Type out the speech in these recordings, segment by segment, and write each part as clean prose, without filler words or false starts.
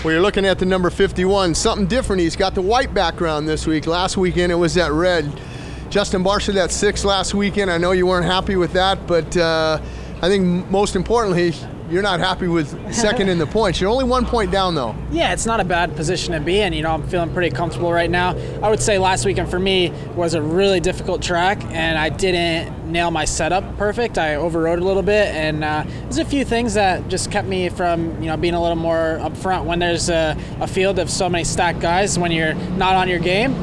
Well, you're looking at the number 51, something different. He's got the white background this week. Last weekend it was that red. Justin Barcia, that 6 last weekend. I know you weren't happy with that, but I think most importantly, you're not happy with second in the points. You're only 1 point down, though. Yeah, it's not a bad position to be in. You know, I'm feeling pretty comfortable right now. I would say last weekend for me was a really difficult track, and I didn't nail my setup perfect. I overrode a little bit, and there's a few things that just kept me from, you know, being a little more upfront. When there's a field of so many stacked guys, when you're not on your game,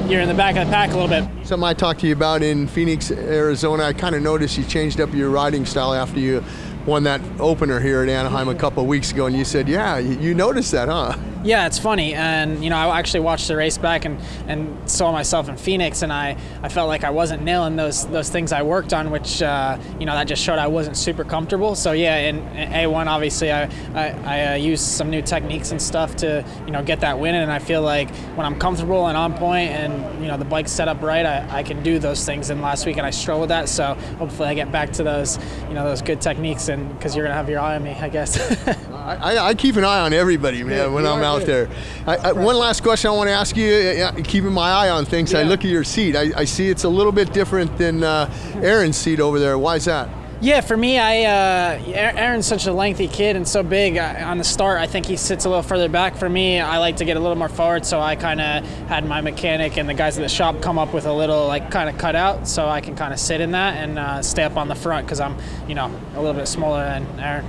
you're in the back of the pack a little bit. Something I talked to you about in Phoenix, Arizona, I kind of noticed you changed up your riding style after you won that opener here at Anaheim a couple of weeks ago, and you said, yeah, you noticed that, huh? Yeah, it's funny, and you know, I actually watched the race back and saw myself in Phoenix, and I felt like I wasn't nailing those things I worked on, which you know, that just showed I wasn't super comfortable. So yeah, in A1 obviously I used some new techniques and stuff to, you know, get that win, and I feel like when I'm comfortable and on point and, you know, the bike's set up right, I can do those things. And last week I struggled with that, so hopefully I get back to those, you know, those good techniques, and because you're gonna have your eye on me, I guess. I keep an eye on everybody, man, when I'm out there. One last question I want to ask you, keeping my eye on things, I look at your seat. I see it's a little bit different than Aaron's seat over there. Why is that? Yeah, for me, Aaron's such a lengthy kid and so big. On the start, I think he sits a little further back. For me, I like to get a little more forward, so I kind of had my mechanic and the guys at the shop come up with a little, like, kind of cutout, so I can kind of sit in that and stay up on the front because I'm, you know, a little bit smaller than Aaron.